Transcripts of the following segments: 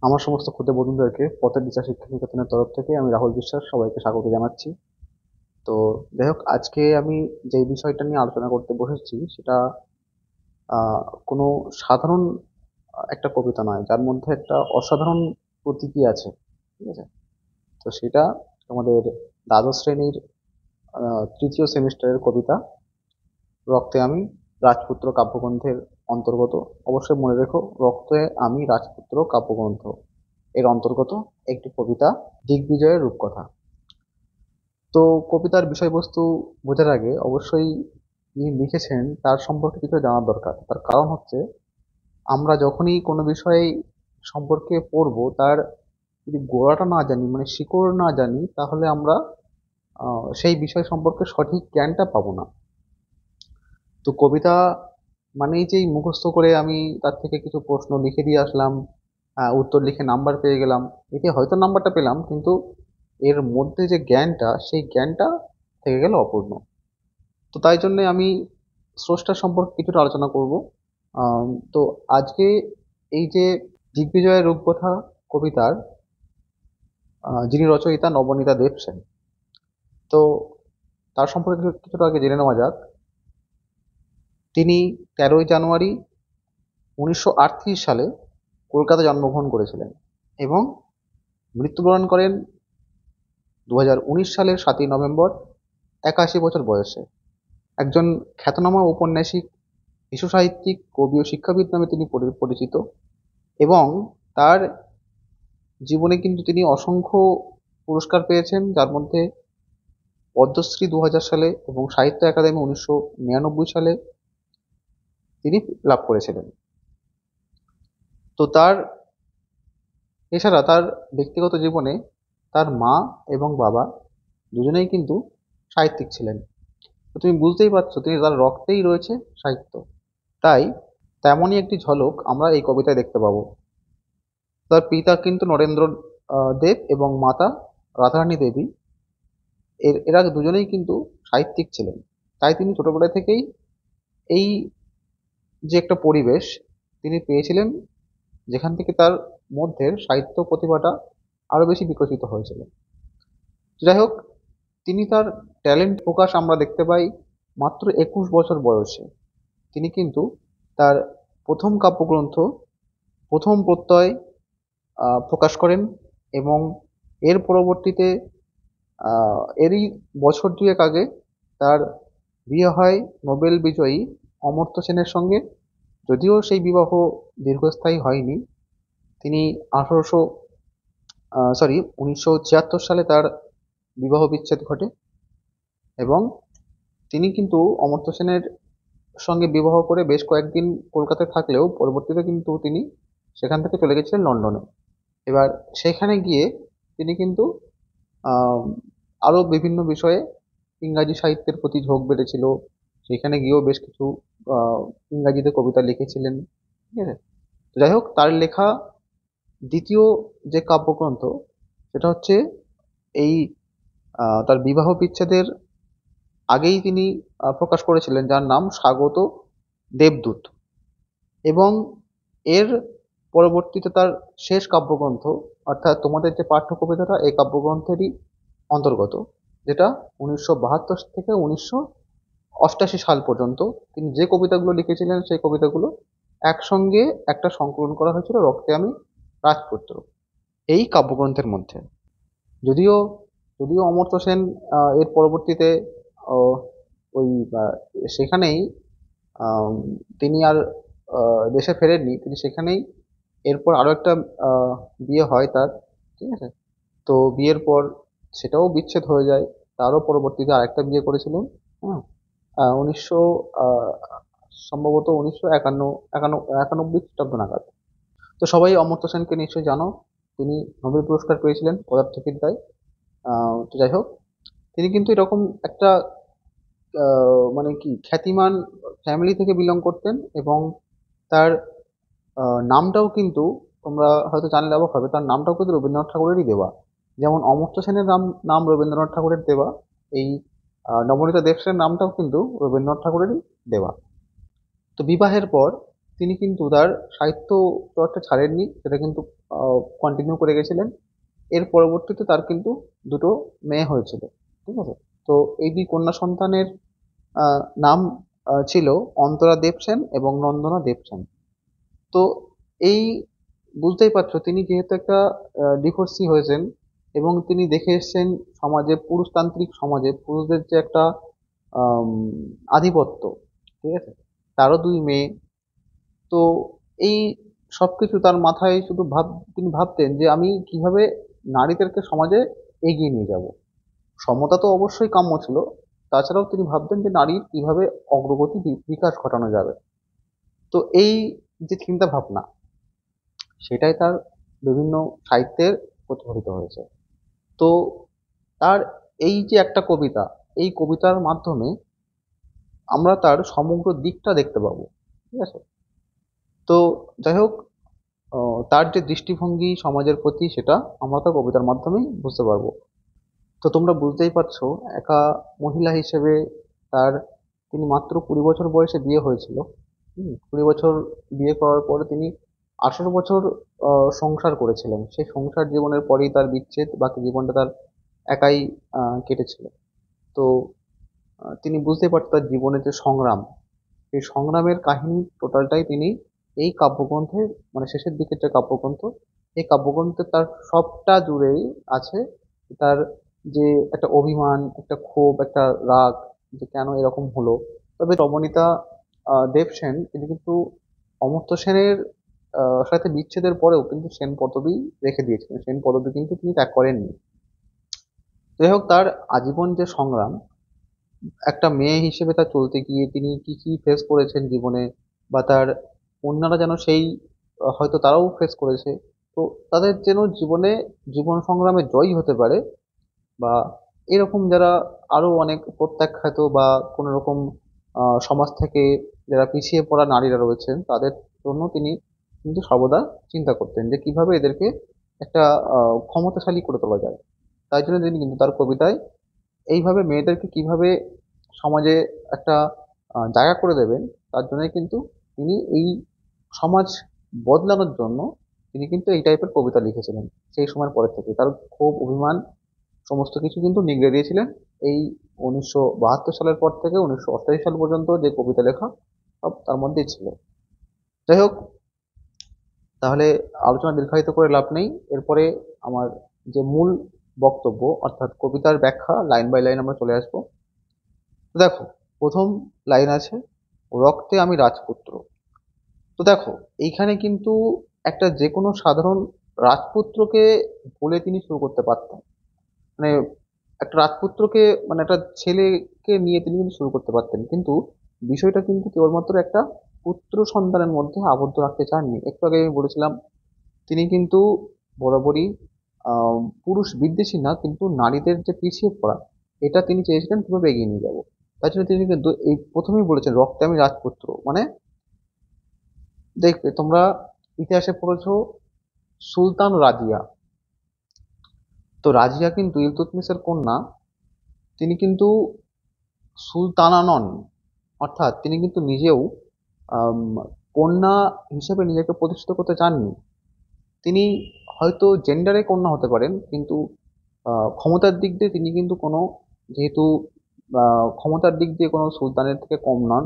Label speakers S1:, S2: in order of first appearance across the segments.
S1: আমার সমস্ত ক্ষুদে বন্ধুদেরকে পথের দিশা শিক্ষা নিকেতনের তরফ থেকে আমি রাহুল বিশ্বাস সবাইকে স্বাগত জানাচ্ছি। তো যাই হোক, আজকে আমি যেই বিষয়টা নিয়ে আলোচনা করতে বসেছি সেটা কোনো সাধারণ একটা কবিতা নয়, যার মধ্যে একটা অসাধারণ প্রতীকী আছে। ঠিক আছে? তো সেটা আমাদের দ্বাদশ শ্রেণীর তৃতীয় সেমিস্টারের কবিতা রক্তে আমি রাজপুত্র কাব্যগ্রন্থের অন্তর্গত। অবশ্যই মনে রেখো, রক্তে আমি রাজপুত্র কাব্যগ্রন্থ এর অন্তর্গত একটি কবিতা, দিগ্বিজয়ের রূপকথা। তো কবিতার বিষয়বস্তু বোঝার আগে অবশ্যই যিনি লিখেছেন তার সম্পর্কে কিছু জানার দরকার। তার কারণ হচ্ছে, আমরা যখনই কোনো বিষয় সম্পর্কে পড়বো, তার যদি গোড়াটা না জানি, মানে শিকড় না জানি, তাহলে আমরা সেই বিষয় সম্পর্কে সঠিক জ্ঞানটা পাবো না। তো কবিতা মানেই যেই মুখস্থ করে আমি তার থেকে কিছু প্রশ্ন লিখে দিয়ে আসলাম, উত্তর লিখে নাম্বার পেয়ে গেলাম, এতে হয়তো নাম্বারটা পেলাম, কিন্তু এর মধ্যে যে জ্ঞানটা, সেই জ্ঞানটা থেকে গেল অপূর্ণ। তো তাই জন্য আমি স্রষ্টার সম্পর্কে কিছুটা আলোচনা করব। তো আজকে এই যে দিগ্বিজয়ের রূপকথা কবিতার যিনি রচয়িতা নবনীতা দেব সেন, তো তার সম্পর্কে কিছুটা আগে জেনে নেওয়া যাক। তিনি 13ই জানুয়ারি 1938 সালে কলকাতায় জন্মগ্রহণ করেছিলেন এবং মৃত্যুবরণ করেন 2019 সালের 7ই নভেম্বর 81 বছর বয়সে। একজন খ্যাতনামা ঔপন্যাসিক, শিশু সাহিত্যিক, কবি ও শিক্ষাবিদ নামে তিনি পরিচিত। এবং তার জীবনে কিন্তু তিনি অসংখ্য পুরস্কার পেয়েছেন, যার মধ্যে পদ্মশ্রী 2000 সালে এবং সাহিত্য একাডেমি 1999 সালে তিনি লাভ করেছিলেন। তো তার এছাড়া তার ব্যক্তিগত জীবনে তার মা এবং বাবা দুজনেই কিন্তু সাহিত্যিক ছিলেন। তো তুমি বুঝতেই পারছো, তিনি তার রক্তেই রয়েছে সাহিত্য। তাই তেমনই একটি ঝলক আমরা এই কবিতায় দেখতে পাবো। তার পিতা কিন্তু নরেন্দ্র দেব এবং মাতা রাধারানী দেবী, এরা দুজনেই কিন্তু সাহিত্যিক ছিলেন। তাই তিনি ছোটবেলা থেকেই এই যে একটা পরিবেশ তিনি পেয়েছিলেন, যেখান থেকে তার মধ্যে সাহিত্য প্রতিভাটা আরো বেশি বিকশিত হয়েছিল। যাই হোক, তিনি তার ট্যালেন্ট প্রকাশ আমরা দেখতে পাই মাত্র 21 বছর বয়সে। তিনি কিন্তু তার প্রথম কাব্যগ্রন্থ প্রথম প্রত্যয় প্রকাশ করেন এবং এর পরবর্তীতে এরই বছর দুয়েক আগে তার বিয়ে হয় নোবেল বিজয়ী অমর্ত্য সেনের সঙ্গে। যদিও সেই বিবাহ দীর্ঘস্থায়ী হয়নি। তিনি 1976 সালে তার বিবাহ বিচ্ছেদ ঘটে এবং তিনি কিন্তু অমর্ত্য সেনের সঙ্গে বিবাহ করে বেশ কয়েকদিন কলকাতায় থাকলেও পরবর্তীতে কিন্তু তিনি সেখান থেকে চলে গেছিলেন লন্ডনে। এবার সেখানে গিয়ে তিনি কিন্তু আহ, আরো বিভিন্ন বিষয়ে ইংরাজি সাহিত্যের প্রতি ঝোঁক বেড়েছিল। সেখানে গিয়েও বেশ কিছু আহ, ইংরাজিতে কবিতা লিখেছিলেন। ঠিক আছে? তো যাই হোক, তার লেখা দ্বিতীয় যে কাব্যগ্রন্থ, সেটা হচ্ছে এই তার বিবাহ বিচ্ছেদের আগেই তিনি প্রকাশ করেছিলেন, যার নাম স্বাগত দেবদূত। এবং এর পরবর্তীতে তার শেষ কাব্যগ্রন্থ, অর্থাৎ তোমাদের যে পাঠ্য কবিতাটা, এই কাব্যগ্রন্থেরই অন্তর্গত, যেটা 1972 থেকে 1988 সাল পর্যন্ত তিনি যে কবিতাগুলো লিখেছিলেন, সেই কবিতাগুলো একসঙ্গে একটা সংকলন করা হয়েছিল, রক্তে আমি রাজপুত্র এই কাব্যগ্রন্থের মধ্যে। যদিও যদিও অমর্ত্য সেন এর পরবর্তীতে আহ, ওই সেখানেই আম, তিনি আর দেশে ফেরেননি, তিনি সেখানেই এরপর আরো একটা আহ, বিয়ে হয় তার। ঠিক আছে? তো বিয়ের পর সেটাও বিচ্ছেদ হয়ে যায়। তারও পরবর্তীতে আরেকটা বিয়ে করেছিলেন। হ্যাঁ, 1900 সম্ভবত 1991 খ্রিস্টাব্দ নাগাদ। তো সবাই অমর্ত্য সেনকে নিশ্চয়ই জানো, তিনি নোবেল পুরস্কার পেয়েছিলেন পদার্থবিদ্যায়। তো যাই হোক, তিনি কিন্তু এরকম একটা মানে কি খ্যাতিমান ফ্যামিলি থেকে বিলং করতেন। এবং তার নামটাও কিন্তু, তোমরা হয়তো জানলে অবাক হবে, তার নামটাও কিন্তু রবীন্দ্রনাথ ঠাকুরেরই দেওয়া। যেমন অমর্ত্য সেনের নাম নাম রবীন্দ্রনাথ ঠাকুরের দেওয়া, এই নবনীতা দেব সেনের নামটাও কিন্তু রবীন্দ্রনাথ ঠাকুরেরই দেওয়া। তো বিবাহের পর তিনি কিন্তু তার সাহিত্য চর্চা ছাড়েননি, সেটা কিন্তু কন্টিনিউ করে গেছিলেন। এর পরবর্তীতে তার কিন্তু দুটো মেয়ে হয়েছিল। ঠিক আছে। তো এই দুই কন্যা সন্তানের নাম ছিল অন্তরা দেবসেন এবং নন্দনা দেবসেন। তো এই বুঝতেই পারছো, তিনি যেহেতু একটা ডিভোর্সি হয়েছেন এবং তিনি দেখে এসেছেন সমাজে, পুরুষতান্ত্রিক সমাজে পুরুষদের যে একটা আম, আধিপত্য। ঠিক আছে। তারও দুই মেয়ে। তো এই সবকিছু তার মাথায় শুধু তিনি ভাবতেন যে আমি কিভাবে নারীদেরকে সমাজে এগিয়ে নিয়ে যাব। সমতা তো অবশ্যই কাম্য ছিল, তাছাড়াও তিনি ভাবতেন যে নারীর কিভাবে অগ্রগতি বিকাশ ঘটানো যাবে। তো এই যে চিন্তা ভাবনা, সেটাই তার বিভিন্ন সাহিত্যের প্রতিফলিত হয়েছে। তো তার এই যে একটা কবিতা, এই কবিতার মাধ্যমে আমরা তার সমগ্র দিকটা দেখতে পাবো। ঠিক আছে। তো যাই হোক, তার যে দৃষ্টিভঙ্গি সমাজের প্রতি, সেটা আমরা তার কবিতার মাধ্যমেই বুঝতে পারবো। তো তোমরা বুঝতেই পারছো, একা মহিলা হিসেবে তার, তিনি মাত্র 20 বছর বয়সে বিয়ে হয়েছিল। 20 বছর বিয়ে করার পরে তিনি 18 বছর সংসার করেছিলেন। সেই সংসার জীবনের পরেই তার বিচ্ছেদ, বাকি জীবনটা তার একাই কেটেছিল। তো তিনি বুঝতে পারতেন তার জীবনের যে সংগ্রাম, সেই সংগ্রামের কাহিনী টোটালটাই তিনি এই কাব্যগ্রন্থে, মানে শেষের দিকের যে কাব্যগ্রন্থ, এই কাব্যগ্রন্থে তার সবটা জুড়েই আছে। তার যে একটা অভিমান, একটা ক্ষোভ, একটা রাগ, যে কেন এরকম হলো। তবে রমণীতা দেবসেন, তিনি কিন্তু অমর্ত্য সেনের সাথে বিচ্ছেদের পরেও কিন্তু সেন পদবী রেখে দিয়েছিলেন, সেন পদবী কিন্তু তিনি ত্যাগ করেননি। যাই হোক, তার আজীবন যে সংগ্রাম, একটা মেয়ে হিসেবে তার চলতে গিয়ে তিনি কি কি ফেস করেছেন জীবনে, বা তার অন্যরা যেন সেই হয়তো তারাও ফেস করেছে। তো তাদের যেন জীবনে জীবন সংগ্রামে জয়ী হতে পারে, বা এরকম যারা আরো অনেক প্রত্যাখ্যাত বা কোনো রকম সমাজ থেকে যারা পিছিয়ে পড়া নারীরা রয়েছেন, তাদের জন্য তিনি কিন্তু সর্বদা চিন্তা করতেন যে কিভাবে এদেরকে একটা ক্ষমতাশালী করে তোলা যায়। তাই জন্য তিনি কিন্তু তার কবিতায় এইভাবে মেয়েদেরকে কিভাবে সমাজে একটা জায়গা করে দেবেন, তার জন্যই কিন্তু তিনি এই সমাজ বদলানোর জন্য তিনি কিন্তু এই টাইপের কবিতা লিখেছিলেন। সেই সময়ের পরের থেকে তার ক্ষোভ, অভিমান সমস্ত কিছু কিন্তু নিগড়ে দিয়েছিলেন। এই 1972 সালের পর থেকে 1988 সাল পর্যন্ত যে কবিতা লেখা, সব তার মধ্যেই ছিল। যাই হোক, তাহলে আলোচনা দীর্ঘায়িত করে লাভ নেই। এরপরে আমার যে মূল বক্তব্য, অর্থাৎ কবিতার ব্যাখ্যা, লাইন বাই লাইন আমরা চলে আসবো। তো দেখো, প্রথম লাইন আছে, রক্তে আমি রাজপুত্র। তো দেখো, এইখানে কিন্তু একটা যে কোনো সাধারণ রাজপুত্রকে বলে তিনি শুরু করতে পারতেন। মানে একটা রাজপুত্রকে, মানে একটা ছেলেকে নিয়ে তিনি কিন্তু শুরু করতে পারতেন, কিন্তু বিষয়টা কিন্তু কেবলমাত্র একটা পুত্র সন্তানের মধ্যে আবদ্ধ রাখতে চাননি। একটু আগে আমি বলেছিলাম, তিনি কিন্তু বরাবরই পুরুষ বিদ্বেষী না, কিন্তু নারীদের যে পিছিয়ে পড়া, এটা তিনি চেয়েছিলেন কিভাবে এগিয়ে নিয়ে যাবো। তার জন্য তিনি কিন্তু এই প্রথমেই বলেছেন, রক্তে আমি রাজপুত্র। মানে দেখবে তোমরা ইতিহাসে পড়েছো, সুলতান রাজিয়া। তো রাজিয়া কিন্তু ইলতুৎমিশের কন্যা। তিনি কিন্তু সুলতানা নন, অর্থাৎ তিনি কিন্তু নিজেও আম, কন্যা হিসেবে নিজেকে প্রতিষ্ঠিত করতে চাননি। তিনি হয়তো জেন্ডারে কন্যা হতে পারেন, কিন্তু ক্ষমতার দিক দিয়ে তিনি কিন্তু কোনো, যেহেতু ক্ষমতার দিক দিয়ে কোনো সুলতানের থেকে কম নন,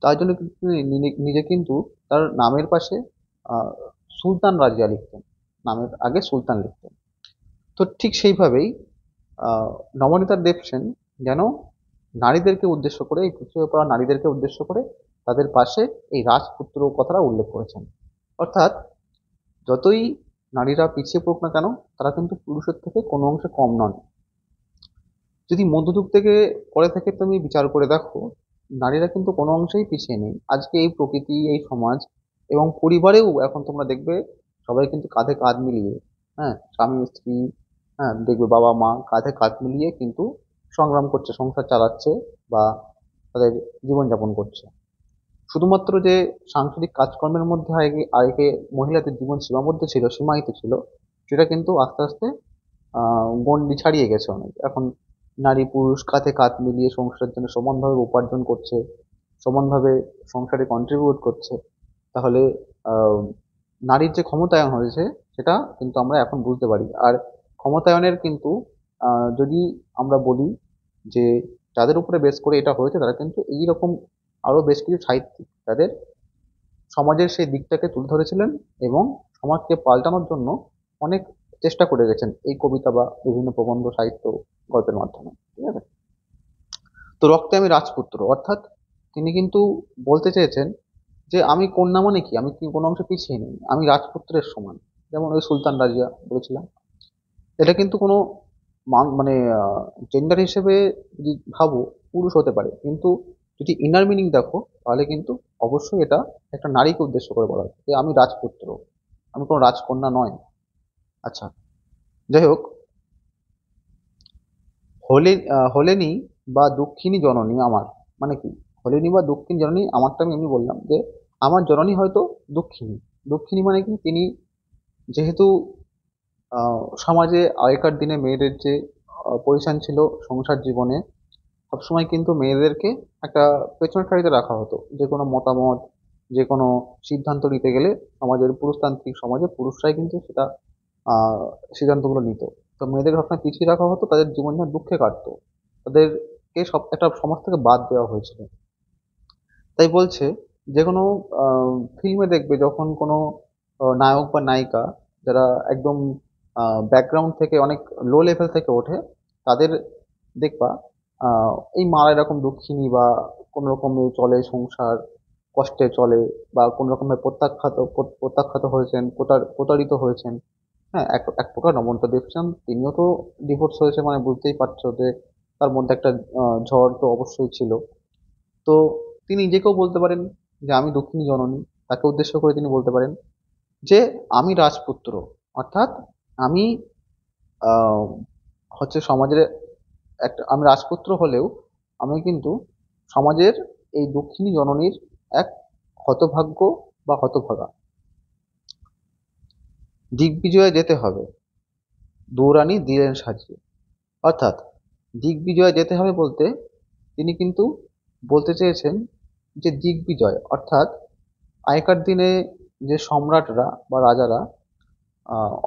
S1: তার জন্য কিন্তু তিনি নিজে কিন্তু তার নামের পাশে আহ, সুলতান রাজিয়া লিখতেন, নামের আগে সুলতান লিখতেন। তো ঠিক সেইভাবেই নবনীতা দেবসেন যেন নারীদেরকে উদ্দেশ্য করে, এই পিছিয়ে পড়া নারীদেরকে উদ্দেশ্য করে তাদের পাশে এই রাজপুত্র কথাটা উল্লেখ করেছেন। অর্থাৎ যতই নারীরা পিছিয়ে পড়ুক না কেন, তারা কিন্তু পুরুষের থেকে কোনো অংশে কম নন। যদি মধ্যযুগ থেকে পরে থেকে তুমি বিচার করে দেখো, নারীরা কিন্তু কোনো অংশেই পিছিয়ে নেই। আজকে এই প্রকৃতি, এই সমাজ এবং পরিবারেও এখন তোমরা দেখবে সবাই কিন্তু কাঁধে কাঁধ মিলিয়ে, হ্যাঁ, স্বামী স্ত্রী, হ্যাঁ, দেখবে বাবা মা কাঁধে কাঁধ মিলিয়ে কিন্তু সংগ্রাম করছে, সংসার চালাচ্ছে, বা তাদের জীবনযাপন করছে। শুধুমাত্র যে সাংসারিক কাজকর্মের মধ্যে আগে আগে মহিলাদের জীবন সীমাবদ্ধ ছিল, সীমায়িত ছিল, সেটা কিন্তু আস্তে আস্তে গণ্ডি ছাড়িয়ে গেছে অনেক। এখন নারী পুরুষ কাঁধে কাঁধ মিলিয়ে সংসারের জন্য সমানভাবে উপার্জন করছে, সমানভাবে সংসারে কন্ট্রিবিউট করছে। তাহলে আহ, নারীর যে ক্ষমতায়ন হয়েছে, সেটা কিন্তু আমরা এখন বুঝতে পারি। আর ক্ষমতায়নের কিন্তু যদি আমরা বলি যে যাদের উপরে বেস করে এটা হয়েছে তারা কিন্তু এইরকম আরো বেশ কিছু সাহিত্যিক তাদের সমাজের সেই দিকটাকে তুলে ধরেছিলেন এবং সমাজকে পাল্টানোর জন্য অনেক চেষ্টা করে গেছেন এই কবিতা বা বিভিন্ন প্রবন্ধ সাহিত্য গল্পের মাধ্যমে। ঠিক আছে? তো রক্তে আমি রাজপুত্র অর্থাৎ তিনি কিন্তু বলতে চেয়েছেন যে আমি কন্যা মানে কি, আমি কি কোনো অংশে পিছিয়ে নেই, আমি রাজপুত্রের সমান। যেমন ওই সুলতান রাজিয়া বলেছিলাম, এটা কিন্তু কোনো মানে জেন্ডার হিসেবে যদি ভাবো পুরুষ হতে পারে, কিন্তু যদি ইনার মিনিং দেখো তাহলে কিন্তু অবশ্যই এটা একটা নারীকে উদ্দেশ্য করে বলা হচ্ছে যে আমি রাজপুত্র, আমি কোনো রাজকন্যা নয়। আচ্ছা, যাই হোক, হলেনি বা দক্ষিণী জননী আমার মানে কি, হলেনি বা দক্ষিণ জননী আমারটা আমি এমনি বললাম যে আমার জননী হয়তো দক্ষিণী। দক্ষিণী মানে কি, তিনি যেহেতু সমাজে আগেকার দিনে মেয়েদের যে পজিশন ছিল সংসার জীবনে, সবসময় কিন্তু মেয়েদেরকে একটা পেছনের সারিতে রাখা হতো। যে কোনো মতামত, যে কোনো সিদ্ধান্ত নিতে গেলে সমাজের পুরুষতান্ত্রিক সমাজে পুরুষরাই কিন্তু সেটা আহ সিদ্ধান্তগুলো নিত। তো মেয়েদের সবসময় পিছিয়ে রাখা হতো, তাদের জীবন যেন দুঃখে কাটতো, তাদেরকে সব একটা সমাজ থেকে বাদ দেওয়া হয়েছিল। তাই বলছে যে কোনো ফিল্মে দেখবে যখন কোনো নায়ক বা নায়িকা যারা একদম ব্যাকগ্রাউন্ড থেকে অনেক লো লেভেল থেকে ওঠে, তাদের দেখবা এই মারা এরকম দুঃখিনী বা কোনো রকমে চলে সংসার, কষ্টে চলে, বা কোনো রকমের প্রত্যাখ্যাত হয়েছেন, প্রতারিত হয়েছেন। হ্যাঁ, এক এক প্রকার নমন্ত দেবচাঁদ তিনিও তো ডিভোর্স হয়েছে, মানে বুঝতেই পারছো যে তার মধ্যে একটা ঝড় তো অবশ্যই ছিল। তো তিনি নিজেকেও বলতে পারেন যে আমি দক্ষিণী জননী, তাকে উদ্দেশ্য করে তিনি বলতে পারেন যে আমি রাজপুত্র, অর্থাৎ আমি আহ, হচ্ছে সমাজের একটা, আমি রাজপুত্র হলেও আমি কিন্তু সমাজের এই দক্ষিণী জননীর এক হতভাগ্য বা হতভাগা। দিগ্বিজয়ে যেতে হবে, দৌড়ানি দিলেন সাজিয়ে। অর্থাৎ দিগ্বিজয়ে যেতে হবে বলতে তিনি কিন্তু বলতে চেয়েছেন যে দিগ্বিজয় অর্থাৎ আগেকার দিনে যে সম্রাটরা বা রাজারা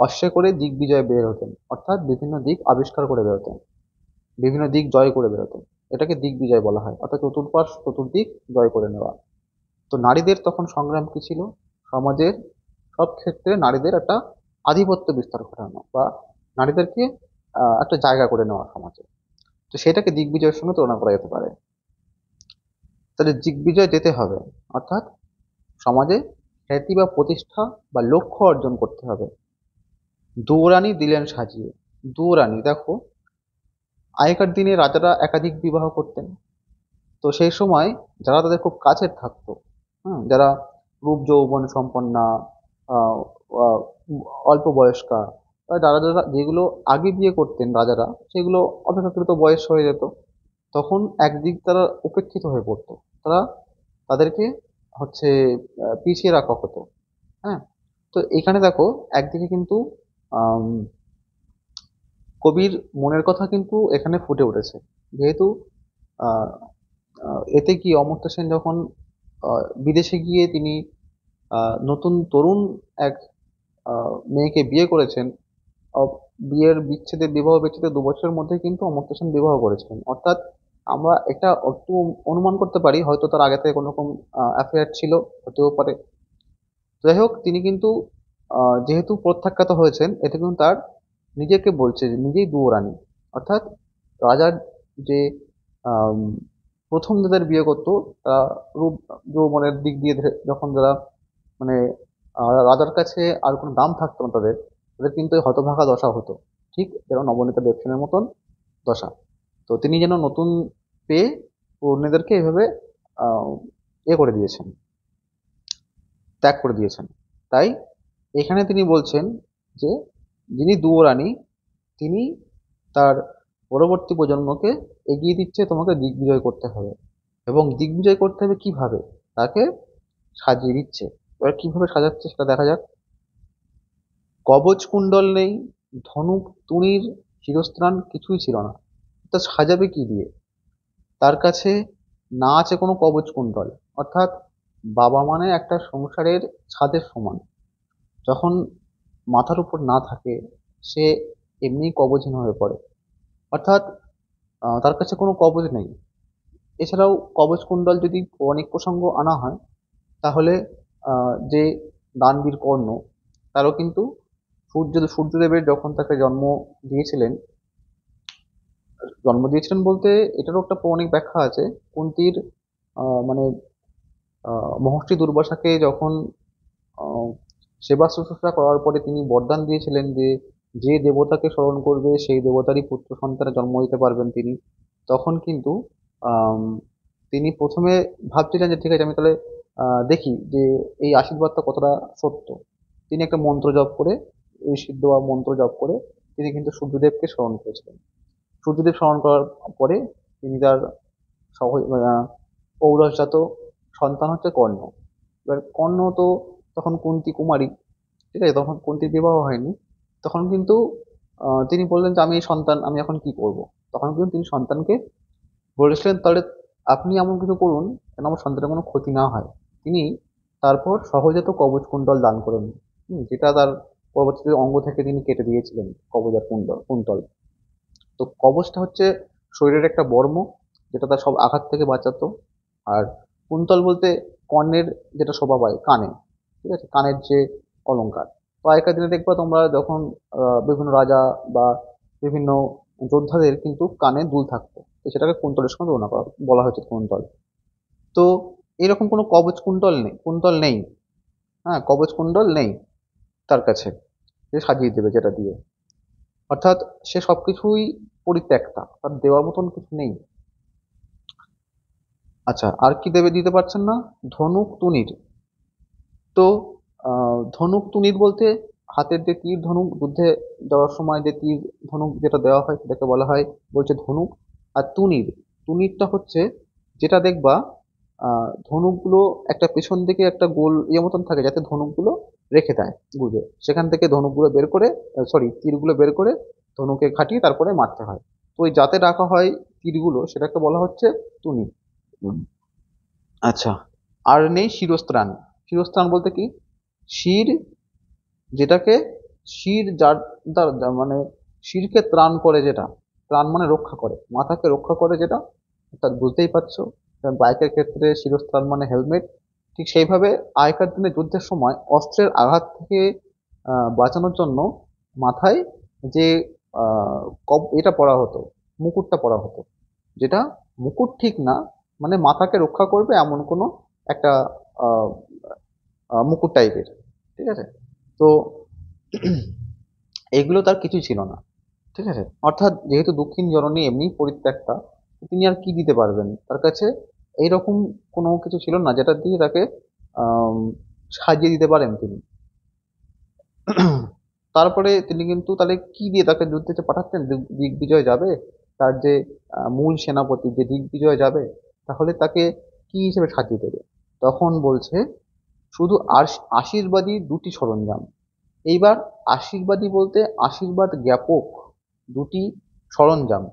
S1: অশ্বে করে দিগ্বিজয়ে বের হতেন, অর্থাৎ বিভিন্ন দিক আবিষ্কার করে বেরোতেন, বিভিন্ন দিক জয় করে বেরোতেন। এটাকে দিগ্বিজয় বলা হয়, অর্থাৎ চতুর্দিক জয় করে নেওয়া। তো নারীদের তখন সংগ্রাম কি ছিল, সমাজের সব ক্ষেত্রে নারীদের একটা আধিপত্য বিস্তার ঘটানো বা নারীদেরকে একটা জায়গা করে নেওয়া সমাজে। তো সেটাকে দিগ্বিজয়ের সঙ্গে তুলনা করা যেতে পারে। তাহলে দিগ্বিজয় যেতে হবে অর্থাৎ সমাজে খ্যাতি বা প্রতিষ্ঠা বা লক্ষ্য অর্জন করতে হবে। দৌড়ানি দিলেন সাজিয়ে। দৌড়ানি দেখো, আগেকার দিনে রাজারা একাধিক বিবাহ করতেন। তো সেই সময় যারা তাদের খুব কাছের থাকতো, যারা রূপ যৌবন সম্পন্না, আহ, আহ, অল্প বয়স্কা, বা যারা যারা যেগুলো আগে বিয়ে করতেন রাজারা, সেগুলো অপেক্ষাকৃত বয়স হয়ে যেত, তখন একদিক তারা উপেক্ষিত হয়ে পড়তো। তারা তাদেরকে হচ্ছে পিছিয়ে রাখা হতো। হ্যাঁ, তো এখানে দেখো একদিকে কিন্তু আম, কবির মনের কথা কিন্তু এখানে ফুটে উঠেছে। যেহেতু আহ, এতে কি অমর্ত্য সেন যখন বিদেশে গিয়ে তিনি নতুন তরুণ এক মেয়েকে বিয়ে করেছেন, বিয়ের বিচ্ছেদে বিবাহ বিচ্ছেদে 2 বছরের মধ্যে কিন্তু অমর্ত্য সেন বিবাহ করেছিলেন। অর্থাৎ আমরা এটা একটু অনুমান করতে পারি হয়তো তার আগে থেকে কোনো রকম অ্যাফেয়ার ছিল, হতেও পারে। যাই হোক, তিনি কিন্তু যেহেতু প্রত্যাখ্যাত হয়েছেন, এতে কিন্তু তার নিজেকে বলছে যে নিজেই দুয়োরানি। অর্থাৎ রাজার যে আম, প্রথম যাদের বিয়ে করতো তারা রূপ যৌবনের দিক দিয়ে যখন যারা মানে রাজার কাছে আর কোনো দাম থাকতো না তাদের, তাদের কিন্তু এই হতভাগা দশা হতো। ঠিক যেন নবনীতা দেবসেনের মতন দশা। তো তিনি যেন নতুন পেয়ে অন্যদেরকে এভাবে আহ এ করে দিয়েছেন, ত্যাগ করে দিয়েছেন। তাই এখানে তিনি বলছেন যে যিনি দুয়োরানী, তিনি তার পরবর্তী প্রজন্মকে এগিয়ে দিচ্ছে, তোমাকে দিগ্বিজয় করতে হবে। এবং দিগ্বিজয় করতে হবে কিভাবে, তাকে সাজিয়ে দিচ্ছে। এবার কিভাবে সাজাচ্ছে সেটা দেখা যাক। কবচ কুণ্ডল নেই, ধনুক তুণীর শিরস্ত্রাণ কিছুই ছিল না। তা সাজাবে কি দিয়ে? তার কাছে না আছে কোনো কবচ কুণ্ডল। অর্থাৎ বাবা মানে একটা সংসারের ছাদের সমান। যখন মাথার উপর না থাকে সে এমনি কবচহীন হয়ে পড়ে। অর্থাৎ তার কাছে কোনো কবচ নেই। এছাড়াও কবচ কুণ্ডল যদি পৌরাণিক প্রসঙ্গ আনা হয়, তাহলে যে দানবীর কর্ণ, তারও কিন্তু সূর্যদেবের যখন তাকে জন্ম দিয়েছিলেন বলতে এটারও একটা পৌরাণিক ব্যাখ্যা আছে। কুন্তির মানে মহর্ষি দুর্বাসাকে যখন আহ, সেবা শুশ্রূষা করার পরে তিনি বরদান দিয়েছিলেন যে যে দেবতাকে স্মরণ করবে সেই দেবতারই পুত্র সন্তানের জন্ম দিতে পারবেন তিনি। তখন কিন্তু আম, তিনি প্রথমে ভাবছিলেন যে ঠিক আছে, আমি তাহলে দেখি যে এই আশীর্বাদটা কতটা সত্য। তিনি একটা মন্ত্র জপ করে, ঋষির দেওয়া মন্ত্র জপ করে তিনি কিন্তু সূর্যদেবকে স্মরণ করেছিলেন। সূর্যদেব স্মরণ করার পরে তিনি তার সহ ঔরসজাত সন্তান হচ্ছে কর্ণ। এবার কর্ণ তো তখন কুন্তী কুমারী, ঠিক আছে, তখন কুন্তীর বিবাহ হয়নি। তখন কিন্তু তিনি বললেন যে আমি এই সন্তান, আমি এখন কি করব। তখন কিন্তু তিনি সন্তানকে বলেছিলেন তাহলে আপনি এমন কিছু করুন যেন আমার সন্তানের কোনো ক্ষতি না হয়। তিনি তারপর সহজাত কবচ কুণ্ডল দান করেন, যেটা তার পরবর্তীতে অঙ্গ থেকে তিনি কেটে দিয়েছিলেন কবচ আর কুন্তল। তো কবচটা হচ্ছে শরীরের একটা বর্ম, যেটা তার সব আঘাত থেকে বাঁচাতো। আর কুন্তল বলতে কর্ণের যেটা শোভা পায় কানে, ঠিক আছে, কানের যে অলংকার। তো আগেকার দিনে দেখবা তোমরা যখন বিভিন্ন রাজা বা বিভিন্ন যোদ্ধাদের কিন্তু কানে দুল থাকতো, তো সেটাকে কুন্তলের সঙ্গে তুলনা করা বলা হয়েছে কুন্তল। তো এরকম কোনো কবচ কুণ্ডল নেই। হ্যাঁ, কবচ কুণ্ডল নেই তার কাছে যে সাজিয়ে দেবে যেটা দিয়ে। অর্থাৎ সে সবকিছুই পরিত্যক্তা, তার দেওয়ার মতন কিছু নেই। আচ্ছা, আর কি দেবে দিতে পারছেন না? ধনুক তুনীর। তো ধনুক তুনীর বলতে হাতের যে তীর ধনুক, যুদ্ধে যাওয়ার সময় যে তীর ধনুক যেটা দেওয়া হয় সেটাকে বলা হয়, বলছে ধনুক। আর তুনীর, তুনীরটা হচ্ছে যেটা দেখবা ধনুকগুলো একটা পেছন দিকে একটা গোল ইয়ে মতন থাকে, যাতে ধনুকগুলো রেখে দেয় গুজে, সেখান থেকে ধনুকগুলো বের করে, সরি, তীরগুলো বের করে ধনুকে খাটিয়ে তারপরে মারতে হয়। তো ওই যাতে রাখা হয় তীরগুলো, সেটাকে বলা হচ্ছে তুনি। আচ্ছা, আর নেই শিরস্ত্রাণ। শিরস্ত্রাণ বলতে কি? শির, যেটাকে শির মানে শিরকে ত্রাণ করে, যেটা ত্রাণ মানে রক্ষা করে, মাথাকে রক্ষা করে যেটা, অর্থাৎ বুঝতেই পারছো বাইকের ক্ষেত্রে শিরস্ত্রাণ মানে হেলমেট। ঠিক সেইভাবে আগেকার দিনে যুদ্ধের সময় অস্ত্রের আঘাত থেকে বাঁচানোর জন্য মাথায় যে এটা পরা হতো, মুকুটটা পরা হতো, যেটা মুকুট ঠিক না, মানে মাথাকে রক্ষা করবে এমন কোনো একটা আহ, মুকুট টাইপের, ঠিক আছে। তো এগুলো তার কিছুই ছিল না, ঠিক আছে। অর্থাৎ যেহেতু দক্ষিণ জননী এমনি পরিত্যক্তা, তিনি আর কি দিতে পারবেন, তার কাছে এইরকম কোনো কিছু ছিল না যেটা দিয়ে তাকে আম, সাজিয়ে দিতে পারেন তিনি। তারপরে তিনি কিন্তু তাহলে কি দিয়ে তাকে যুদ্ধে যে পাঠাচ্ছেন, দিগ্বিজয় যাবে, তার যে মূল সেনাপতি যে দিগ্বিজয় যাবে, তাহলে তাকে কি হিসেবে সাজিয়ে দেবে? তখন বলছে শুধু আশীর্বাদী দুটি সরঞ্জাম। এইবার আশীর্বাদী বলতে আশীর্বাদ জ্ঞাপক দুটি সরঞ্জাম।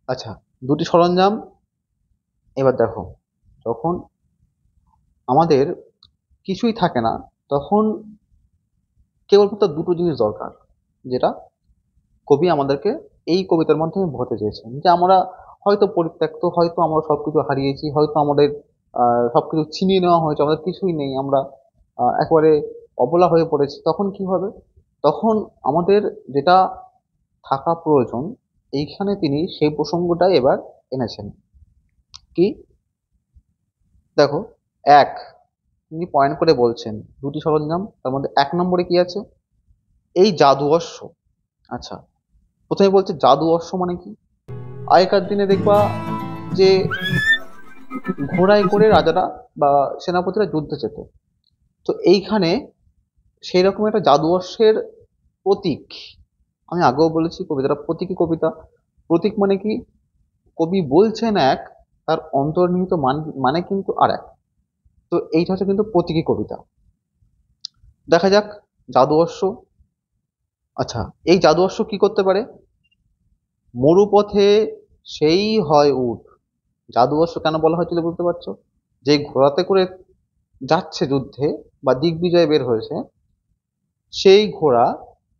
S1: আচ্ছা, দুটি সরঞ্জাম। এবার দেখো, যখন আমাদের কিছুই থাকে না, তখন কেবলমাত্র দুটো জিনিস দরকার, যেটা কবি আমাদেরকে এই কবিতার মাধ্যমে বোঝাতে চেয়েছেন, যে আমরা হয়তো পরিত্যক্ত, হয়তো আমরা সবকিছু হারিয়েছি, হয়তো আমাদের সবকিছু ছিনিয়ে নেওয়া হয়েছে, আমাদের কিছুই নেই, আমরা একেবারে অবলা হয়ে পড়েছি। তখন কি হবে? তখন আমাদের যেটা থাকা প্রয়োজন, এইখানে তিনি সেই প্রসঙ্গটাই এবার এনেছেন। কি? দেখো, এক, তিনি পয়েন্ট করে বলছেন দুটি সরঞ্জাম, তার মধ্যে এক নম্বরে কি আছে? এই জাদু অশ্ব। আচ্ছা, প্রথমে বলছে জাদু অশ্ব মানে কি? আগেকার দিনে দেখবা যে ঘোড়ায় করে রাজারা বা সেনাপতিরা যুদ্ধে যেত। তো এইখানে সেই রকম একটা জাদু অশ্বের প্রতীক। আমি আগেও বলেছি কবিতাটা প্রতীকী কবিতা। প্রতীক মানে কি? কবি বলছেন এক, তার অন্তর্নিহিত মানে কিন্তু আর এক। তো এইটা হচ্ছে কিন্তু প্রতীকী কবিতা। দেখা যাক জাদু অশ্ব। আচ্ছা, এই জাদু অশ্ব কি করতে পারে? মরুপথে সেই হয় উঠ। জাদু অশ্ব কেন বলা হয়েছিল বুঝতে পারছো? যে ঘোড়াতে করে যাচ্ছে যুদ্ধে বা দিগ্বিজয়ে বের হয়েছে, সেই ঘোড়া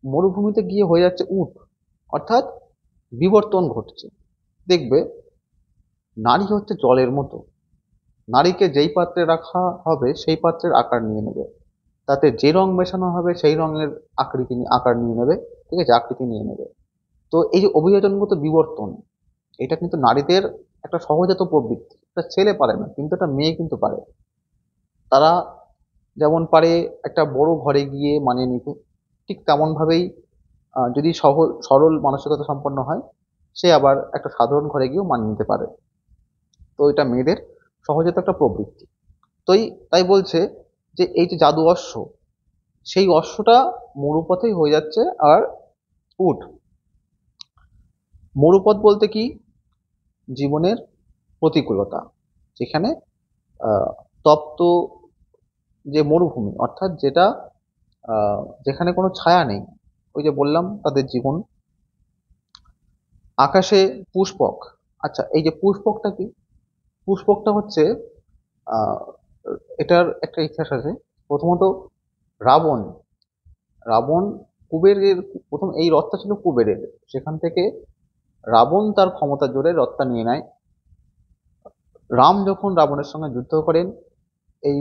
S1: মরুভূমিতে গিয়ে হয়ে যাচ্ছে উট, অর্থাৎ বিবর্তন ঘটছে। দেখবে নারী হচ্ছে জলের মতো, নারীকে যেই পাত্রে রাখা হবে সেই পাত্রের আকার নিয়ে নেবে, তাতে যে রং মেশানো হবে সেই রঙের আকার নিয়ে নেবে, ঠিক আছে, আকৃতি নিয়ে নেবে। তো এই যে অভিযোজনগত বিবর্তন, এটা কিন্তু নারীদের একটা সহজাত প্রবৃত্তি। একটা ছেলে পারে না, কিন্তু একটা মেয়ে কিন্তু পারে। তারা যেমন পারে একটা বড় ঘরে গিয়ে মানিয়ে নিতে, ঠিক তেমন ভাবেই যদি সরল মানসিকতা সম্পন্ন হয়, সে আবার একটা সাধারণ ঘরে গিয়েও মানিয়ে নিতে পারে। তো এটা মেয়েদের সহজাত একটা প্রবৃত্তি। তাই তাই বলছে যে এই যে জাদু অশ্ব, সেই অশ্বটা মরুপথেই হয়ে যাচ্ছে আর উট। মরুপথ বলতে কি? জীবনের প্রতিকূলতা, যেখানে তপ্ত যে মরুভূমি, অর্থাৎ যেটা যেখানে কোনো ছায়া নেই, ওই যে বললাম তাদের জীবন। আকাশে পুষ্পক। আচ্ছা, এই যে পুষ্পকটা কি? পুষ্পকটা হচ্ছে আহ এটার একটা ইতিহাস আছে। প্রথমত রাবণ রাবণ কুবেরের, প্রথম এই রথটা ছিল কুবেরের। সেখান থেকে রাবণ তার ক্ষমতার জোরে রথটা নিয়ে নেয়। রাম যখন রাবণের সঙ্গে যুদ্ধ করেন, এই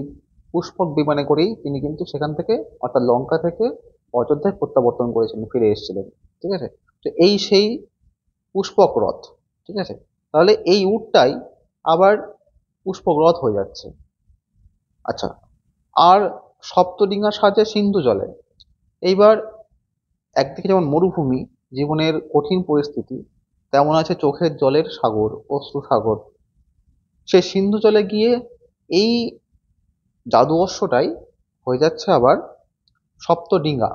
S1: পুষ্পক বিমানে করেই তিনি কিন্তু সেখান থেকে, অর্থাৎ লঙ্কা থেকে অযোধ্যায় প্রত্যাবর্তন করেছিলেন, ফিরে এসেছিলেন। ঠিক আছে, তো এই সেই পুষ্পক রথ। ঠিক আছে, তাহলে এই উটটাই আবার পুষ্পক রথ হয়ে যাচ্ছে। আচ্ছা, আর সপ্তডিঙা সাজে সিন্ধু জলে। এইবার একদিকে যেমন মরুভূমি, জীবনের কঠিন পরিস্থিতি, তেমন আছে চোখের জলের সাগর, অশ্রু সাগর। সে সিন্ধু জলে গিয়ে এই জাদু অশ্বটাই হয়ে যাচ্ছে আবার সপ্তডিঙা।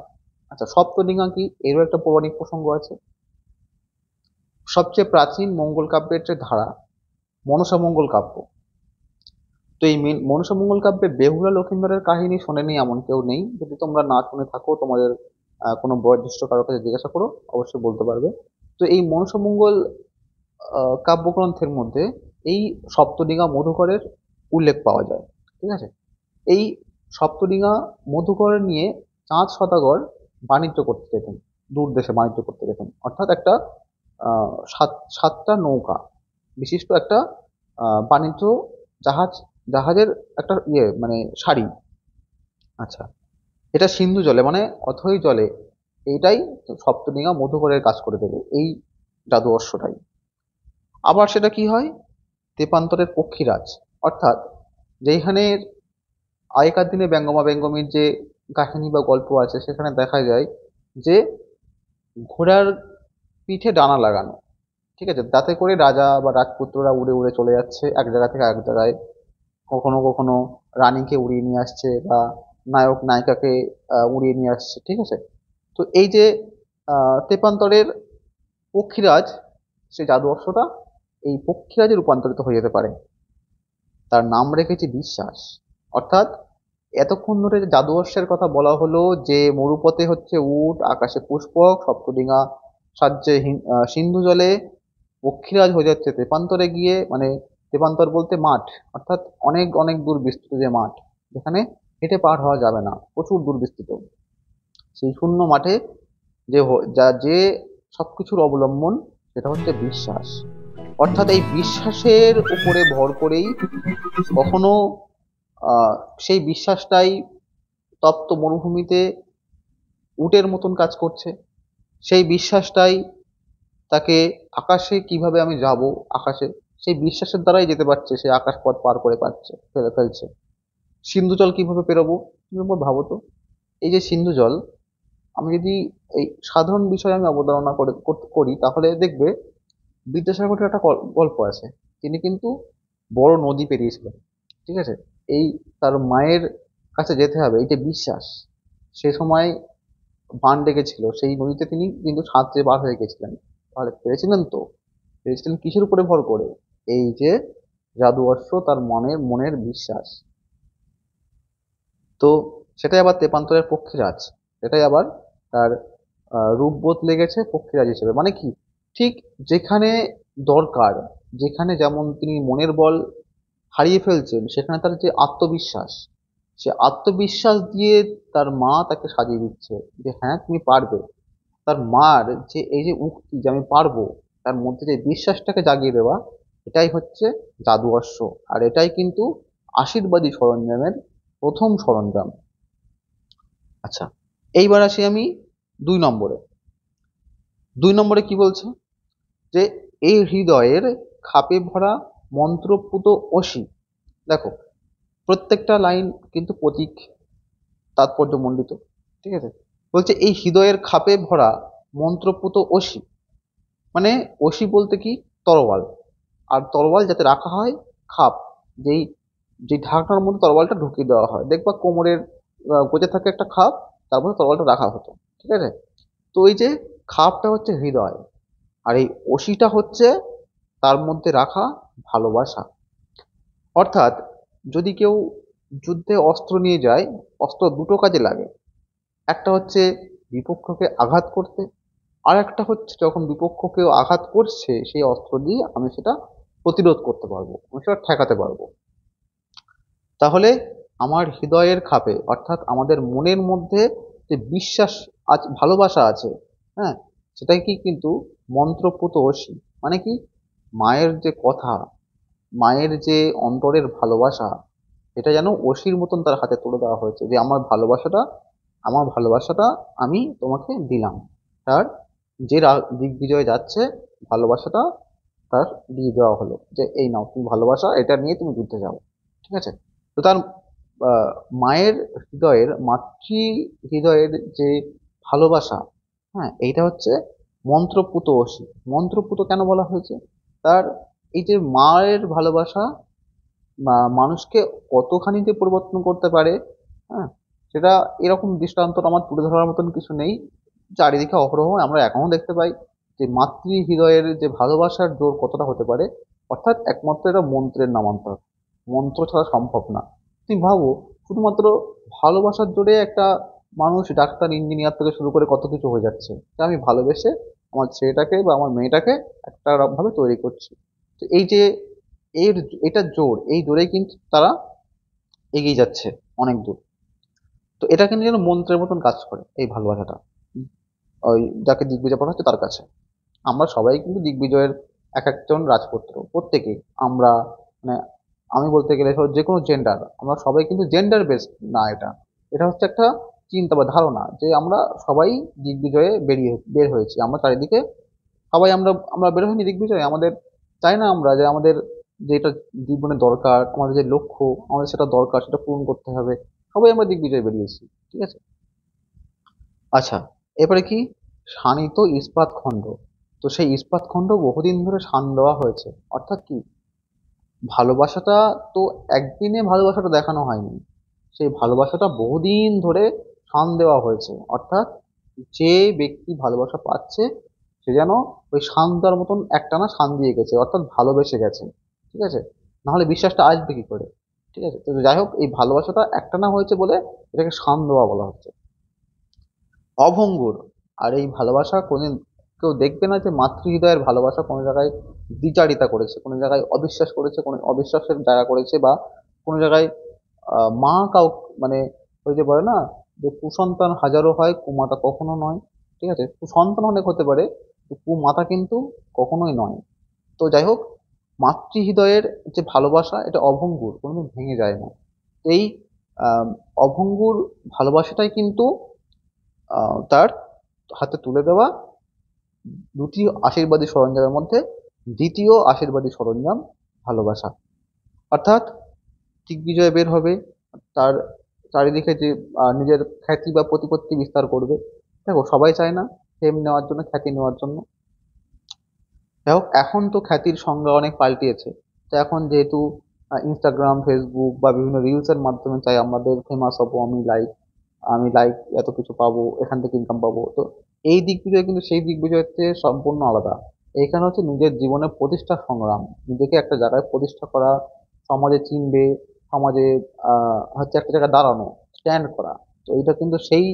S1: আচ্ছা, সপ্তডিঙা কি, এরও একটা পৌরাণিক প্রসঙ্গ আছে। সবচেয়ে প্রাচীন মঙ্গল কাব্যের যে ধারা, মনসা মঙ্গল কাব্য। তো এই মনসা মঙ্গল কাব্যে বেহুলা লক্ষিন্দরের কাহিনী শোনেনি এমন কেউ নেই। যদি তোমরা না শুনে থাকো, তোমাদের কোনো বয়োজ্যেষ্ঠ কারোর কাছে জিজ্ঞাসা করো, অবশ্যই বলতে পারবে। তো এই মনসা মঙ্গল কাব্যগ্রন্থের মধ্যে এই সপ্তডিঙা মধুকরের উল্লেখ পাওয়া যায়। ঠিক আছে, এই সপ্তডিঙা মধুকর নিয়ে চাঁদ সদাগর বাণিজ্য করতে যেতেন, দূর দেশে বাণিজ্য করতে যেতেন। অর্থাৎ একটা সাতটা নৌকা বিশিষ্ট একটা বাণিজ্য জাহাজ, জাহাজের একটা মানে সারি। আচ্ছা, এটা সিন্ধু জলে মানে অথই জলে, এইটাই সপ্তডিঙা মধুকরের কাজ করে দেবে, এই জাদু অশ্বটাই। আবার সেটা কি হয়? তেপান্তরের পক্ষীরাজ, অর্থাৎ যেখানে আগেকার দিনে ব্যঙ্গমা ব্যঙ্গমীর যে কাহিনী বা গল্প আছে, সেখানে দেখা যায় যে ঘোড়ার পিঠে ডানা লাগানো, ঠিক আছে, তাতে করে রাজা বা রাজপুত্ররা উড়ে উড়ে চলে যাচ্ছে এক জায়গা থেকে আরেক জায়গায়। কখনো কখনো রানীকে উড়িয়ে নিয়ে আসছে, বা নায়ক নায়িকাকে উড়িয়ে নিয়ে আসছে। ঠিক আছে, তো এই যে তেপান্তরের পক্ষীরাজ, সেই জাদু অশ্বটা এই পক্ষীরাজে রূপান্তরিত হয়ে যেতে পারে। তার নাম রেখেছি বিশ্বাস। অর্থাৎ এতক্ষণ ধরে যে জাদু অশ্বের কথা বলা হলো, যে মরুপথে হচ্ছে উট, আকাশে পুষ্পক, সপ্তডিঙা সাহায্যে সিন্ধু জলে, পক্ষীরাজ হয়ে যাচ্ছে তেপান্তরে গিয়ে, মানে তেপান্তর বলতে মাঠ, অর্থাৎ অনেক অনেক দূর বিস্তৃত যে মাঠ, যেখানে হেঁটে পার হওয়া যাবে না, প্রচুর দূর বিস্তৃত। সেই শূন্য মাঠে যে সবকিছুর অবলম্বন, সেটা হচ্ছে বিশ্বাস। অর্থাৎ এই বিশ্বাসের উপরে ভর করেই কখনো আহ সেই বিশ্বাসটাই তপ্ত মরুভূমিতে উটের মতন কাজ করছে। সেই বিশ্বাসটাই তাকে আকাশে কিভাবে আমি যাব, আকাশে সেই বিশ্বাসের দ্বারাই যেতে পারছে, সে আকাশ পথ পার করে পাচ্ছে, ফেলছে। সিন্ধু জল কিভাবে পেরোবো? তুমি একবার ভাবো তো। এই যে সিন্ধু জল, আমি যদি এই সাধারণ বিষয়ে আমি অবতারণা করি, তাহলে দেখবে বিদ্যাসাগরের একটা গল্প আছে। তিনি কিন্তু বড় নদী পেরিয়েছিলেন। ঠিক আছে, এই তার মায়ের কাছে যেতে হবে, এই যে বিশ্বাস, সে সময় বান ডেকেছিল, সেই নদীতে তিনি কিন্তু সাঁতরে বার হয়ে গেছিলেন। তাহলে পেরেছিলেন তো? পেরেছিলেন কিসের উপরে ভর করে? এই যে জাদু অশ্ব, তার মনের বিশ্বাস। তো সেটাই আবার তেপান্তরের পক্ষীরাজ, সেটাই আবার তার রূপ বদলে গেছে পক্ষীরাজ হিসেবে। মানে কি, ঠিক যেখানে দরকার, যেখানে যেমন তিনি মনের বল হারিয়ে ফেলছেন, সেখানে তার যে আত্মবিশ্বাস, সে আত্মবিশ্বাস দিয়ে তার মা তাকে সাজিয়ে দিচ্ছে যে হ্যাঁ তুমি পারবে। তার মার যে এই যে উক্তি যে আমি পারবো, তার মধ্যে যে বিশ্বাসটাকে জাগিয়ে দেওয়া, এটাই হচ্ছে জাদু অশ্ব। আর এটাই কিন্তু আশীর্বাদী সরঞ্জামের প্রথম সরঞ্জাম। আচ্ছা, এইবার আসি আমি 2 নম্বরে। 2 নম্বরে কি বলছে, যে এই হৃদয়ের খাপে ভরা মন্ত্রপুত অসি। দেখো, প্রত্যেকটা লাইন কিন্তু প্রতীক তাৎপর্যমণ্ডিত। ঠিক আছে, বলছে এই হৃদয়ের খাপে ভরা মন্ত্রপুত অসি, মানে অসি বলতে কি, তরোয়াল। আর তরোয়াল যাতে রাখা হয় খাপ, যেই যে ঢাকনার মধ্যে তরোয়ালটা ঢুকিয়ে দেওয়া হয়, দেখবা কোমরের গোজে থাকে একটা খাপ, তারপরে তরোয়ালটা রাখা হতো। ঠিক আছে, তো ওই যে খাপটা হচ্ছে হৃদয়, আর এই অসিটা হচ্ছে তার মধ্যে রাখা ভালোবাসা। অর্থাৎ যদি কেউ যুদ্ধে অস্ত্র নিয়ে যায়, অস্ত্র দুটো কাজে লাগে। একটা হচ্ছে বিপক্ষকে আঘাত করতে, আর একটা হচ্ছে যখন বিপক্ষ কেউ আঘাত করছে সেই অস্ত্র দিয়ে আমি সেটা প্রতিরোধ করতে পারবো, আমি সেটা ঠেকাতে পারবো। তাহলে আমার হৃদয়ের খাপে, অর্থাৎ আমাদের মনের মধ্যে যে বিশ্বাস আছে, ভালোবাসা আছে, হ্যাঁ, সেটাই কি কিন্তু মন্ত্রপুত অসি। মানে কি, মায়ের যে কথা, মায়ের যে অন্তরের ভালোবাসা, এটা যেন অসির মতন তার হাতে তুলে দেওয়া হয়েছে, যে আমার ভালোবাসাটা আমি তোমাকে দিলাম। তার যে দিগ্বিজয়ে যাচ্ছে, ভালোবাসাটা তার দিয়ে দেওয়া হলো, যে এই নাও তুমি ভালোবাসা, এটা নিয়ে তুমি যুদ্ধে যাও। ঠিক আছে, তো তার আহ, মায়ের হৃদয়ের, মাতৃ হৃদয়ের যে ভালোবাসা, হ্যাঁ, এইটা হচ্ছে মন্ত্রপুত অসি। মন্ত্রপুত কেন বলা হয়েছে, তার এই যে মায়ের ভালোবাসা মানুষকে কতখানি যে পরিবর্তন করতে পারে, হ্যাঁ, সেটা এরকম দৃষ্টান্ত আমার তুলে ধরার মতন কিছু নেই। চারিদিকে অহরহ আমরা এখনো দেখতে পাই যে মাতৃ হৃদয়ের যে ভালোবাসার জোর কতটা হতে পারে। অর্থাৎ একমাত্র এটা মন্ত্রের নামান্তর, মন্ত্র ছাড়া সম্ভব না। তুমি ভাবো, শুধুমাত্র ভালোবাসার জোরে একটা মানুষ ডাক্তার ইঞ্জিনিয়ার থেকে শুরু করে কত কিছু হয়ে যাচ্ছে, যে আমি ভালোবেসে আমার ছেলেটাকে বা আমার মেয়েটাকে একটা ভাবে তৈরি করছি। তো এই যে এর এটা জোর, এই জোরেই কিন্তু তারা এগিয়ে যাচ্ছে অনেক দূর। তো এটা কিন্তু যেন মন্ত্রের মতন কাজ করে এই ভালোবাসাটা, ওই যাকে দিগ্বিজয় পড়া হচ্ছে তার কাছে। আমরা সবাই কিন্তু দিগ্বিজয়ের এক একজন রাজপুত্র, প্রত্যেকেই আমরা, মানে আমি বলতে গেলে যে কোনো জেন্ডার, আমরা সবাই কিন্তু জেন্ডার বেসড না, এটা এটা হচ্ছে একটা চিন্তা বা ধারণা, যে আমরা সবাই দিগ্বিজয়ে বের হয়েছি। আমরা চারিদিকে সবাই আমরা আমরা বের হইনি দিগ্বিজয়ে, আমাদের চাই না আমরা যে আমাদের যেটা জীবনে দরকার, আমাদের যে লক্ষ্য, আমাদের সেটা দরকার, সেটা পূরণ করতে হবে। সবাই আমরা দিগ্বিজয়ে বেরিয়েছি। ঠিক আছে, আচ্ছা, এবারে কি, শানিত ইস্পাত খণ্ড। তো সেই ইস্পাত খণ্ড বহুদিন ধরে শান দেওয়া হয়েছে। অর্থাৎ কি, ভালোবাসাটা তো একদিনে ভালোবাসাটা দেখানো হয়নি, সেই ভালোবাসাটা বহুদিন ধরে শান দেওয়া হয়েছে। অর্থাৎ যে ব্যক্তি ভালোবাসা পাচ্ছে, সে যেন ওই শান দেওয়ার মতন একটানা শান দিয়ে গেছে, অর্থাৎ ভালোবেসে গেছে। ঠিক আছে, নাহলে বিশ্বাসটা আসবে কি করে। ঠিক আছে, তো যাই হোক, এই ভালোবাসাটা একটানা হয়েছে বলে এটাকে শান দেওয়া বলা হচ্ছে। অভঙ্গুর। আর এই ভালোবাসা কোনদিন কেউ দেখবে না যে মাতৃহৃদয়ের ভালোবাসা কোনো জায়গায় দ্বিচারিতা করেছে, কোনো জায়গায় অবিশ্বাস করেছে, কোনো অবিশ্বাসের জায়গা করেছে, বা কোনো জায়গায় মা কাউ, মানে ওই যে বলে না, যে কুসন্তান হাজারো হয় কুমাতা কখনো নয়। ঠিক আছে, কুসন্তান অনেক হতে পারে, কিন্তু কুমাতা কিন্তু কখনোই নয়। তো যাই হোক, মাতৃহৃদয়ের যে ভালোবাসা, এটা অভঙ্গুর, কোনোদিন ভেঙে যায় না। এই আহ, অভঙ্গুর ভালোবাসাটাই কিন্তু তার হাতে তুলে দেওয়া দুটি আশীর্বাদী সরঞ্জামের মধ্যে দ্বিতীয় আশীর্বাদী সরঞ্জাম ভালোবাসা। অর্থাৎ দিগ্বিজয় বের হবে, তার চারিদিকে যে নিজের খ্যাতি বা প্রতিপত্তি বিস্তার করবে। দেখো, সবাই চায় না ফেম নেওয়ার জন্য, খ্যাতি নেওয়ার জন্য। যাই হোক, এখন তো খ্যাতির সংজ্ঞা অনেক পাল্টিয়েছে। তো এখন যেহেতু ইনস্টাগ্রাম, ফেসবুক বা বিভিন্ন রিলসের মাধ্যমে চাই আমাদের ফেমাস হবো, আমি লাইক এত কিছু পাবো, এখান থেকে ইনকাম পাবো। তো এই দিক বিজয় কিন্তু সেই দিক বিজয়ের চেয়ে সম্পূর্ণ আলাদা। এইখানে হচ্ছে নিজের জীবনের প্রতিষ্ঠার সংগ্রাম, নিজেকে একটা জায়গায় প্রতিষ্ঠা করা, সমাজে চিনবে, সমাজে হচ্ছে একটা জায়গায় দাঁড়ানো, স্ট্যান্ড করা। তো এটা কিন্তু সেই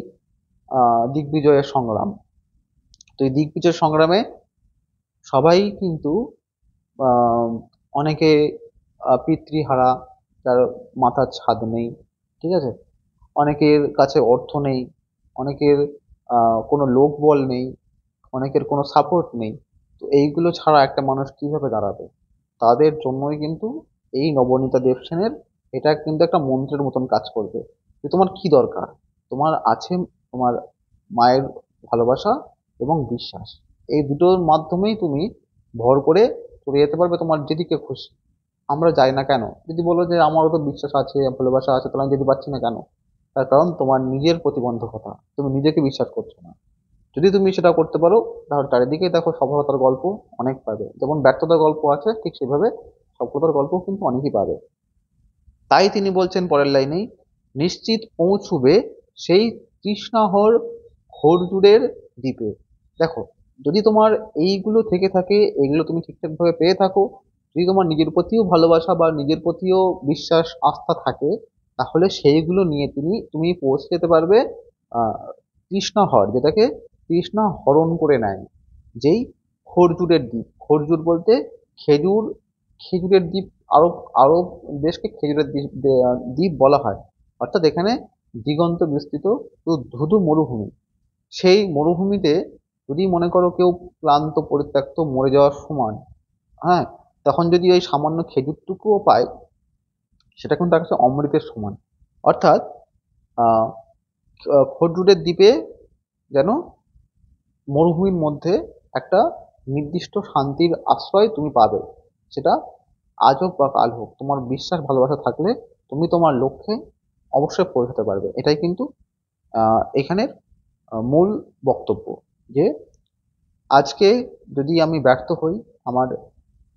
S1: দিগ্বিজয়ের সংগ্রাম। তো এই দিগ্বিজয় সংগ্রামে সবাই কিন্তু আহ, অনেকে পিতৃহারা, যার মাথার ছাদ নেই, ঠিক আছে? অনেকের কাছে অর্থ নেই, অনেকের কোনো লোকবল নেই, অনেকের কোনো সাপোর্ট নেই। তো এইগুলো ছাড়া একটা মানুষ কিভাবে দাঁড়াবে? তাদের জন্যই কিন্তু এই নবনীতা দেবসেনের এটা কিন্তু একটা মন্ত্রের মতন কাজ করবে। যে তোমার কি দরকার? তোমার আছে তোমার মায়ের ভালোবাসা এবং বিশ্বাস। এই দুটোর মাধ্যমেই তুমি ভর করে চলে যেতে পারবে তোমার যেদিকে খুশি। আমরা যাই না কেন? যদি বলো যে আমারও তো বিশ্বাস আছে, ভালোবাসা আছে, তাহলে আমি যেতে পারছি না কেন? তার কারণ তোমার নিজের প্রতিবন্ধকতা, তুমি নিজেকে বিশ্বাস করছো না। যদি তুমি সেটা করতে পারো, তাহলে চারিদিকে দেখো সফলতার গল্প অনেক পাবে। যেমন ব্যর্থতার গল্প আছে, ঠিক সেভাবে সফলতার গল্প কিন্তু অনেকই পাবে। তাই তিনি বলছেন পরের লাইনেই, নিশ্চিত পৌঁছবে সেই তৃষ্ণাহর খরজুরের দ্বীপে। দেখো, যদি তোমার এইগুলো থেকে থাকে, এগুলো তুমি ঠিকঠাক ভাবে পেয়ে থাকো, যদি তোমার নিজের প্রতিও ভালোবাসা বা নিজের প্রতিও বিশ্বাস আস্থা থাকে, তাহলে সেইগুলো নিয়ে তুমি পৌঁছে যেতে পারবে আহ তৃষ্ণাহর, যেটাকে তৃষ্ণা হরণ করে নেয়, যেই খরজুরের দ্বীপ। খরজুর বলতে খেজুর, খেজুরের দ্বীপ। আরব আরব দেশকে খেজুরের দ্বীপ বলা হয়। অর্থাৎ এখানে দিগন্ত বিস্তৃত শুধু ধুধু মরুভূমি। সেই মরুভূমিতে যদি মনে করো কেউ ক্লান্ত পরিত্যক্ত মরে যাওয়ার সময়, হ্যাঁ, তখন যদি ওই সামান্য খেজুরটুকুও পায়, সেটা কিন্তু তার কাছে অমৃতের সমান। অর্থাৎ আহ খরজুরের দ্বীপে যেন মরুভূমির মধ্যে একটা নির্দিষ্ট শান্তির আশ্রয় তুমি পাবে। সেটা আজ হোক বা কাল হোক, তোমার বিশ্বাস ভালোবাসা থাকলে তুমি তোমার লক্ষ্যে অবশ্যই পৌঁছাতে পারবে। এটাই কিন্তু এখানের মূল বক্তব্য। যে আজকে যদি আমি ব্যর্থ হই, আমার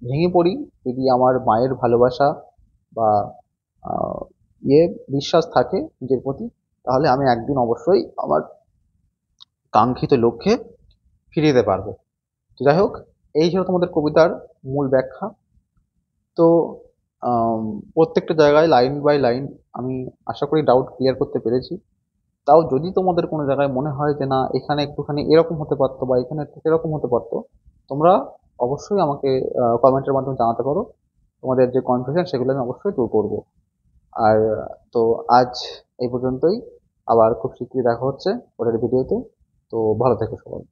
S1: ভেঙে পড়ি, যদি আমার মায়ের ভালোবাসা বা আহ, ইয়ে বিশ্বাস থাকে নিজের প্রতি, তাহলে আমি একদিন অবশ্যই আমার কাঙ্ক্ষিত লক্ষ্যে ফিরে যেতে পারবো। তো যাই হোক, এই ছিল তোমাদের কবিতার মূল ব্যাখ্যা। তো আম, প্রত্যেকটা জায়গায় লাইন বাই লাইন আমি আশা করি ডাউট ক্লিয়ার করতে পেরেছি। তাও যদি তোমাদের কোনো জায়গায় মনে হয় যে না, এখানে একটুখানি এরকম হতে পারতো বা এখানে একটু এরকম হতে পারতো, তোমরা অবশ্যই আমাকে কমেন্টের মাধ্যমে জানাতে পারো। তোমাদের যে কনফিউশন সেগুলো আমি অবশ্যই দূর করবো। আর তো আজ এই পর্যন্তই। আবার খুব শীঘ্রই দেখা হচ্ছে পরের ভিডিওতে। তো ভালো থেকো সবাই।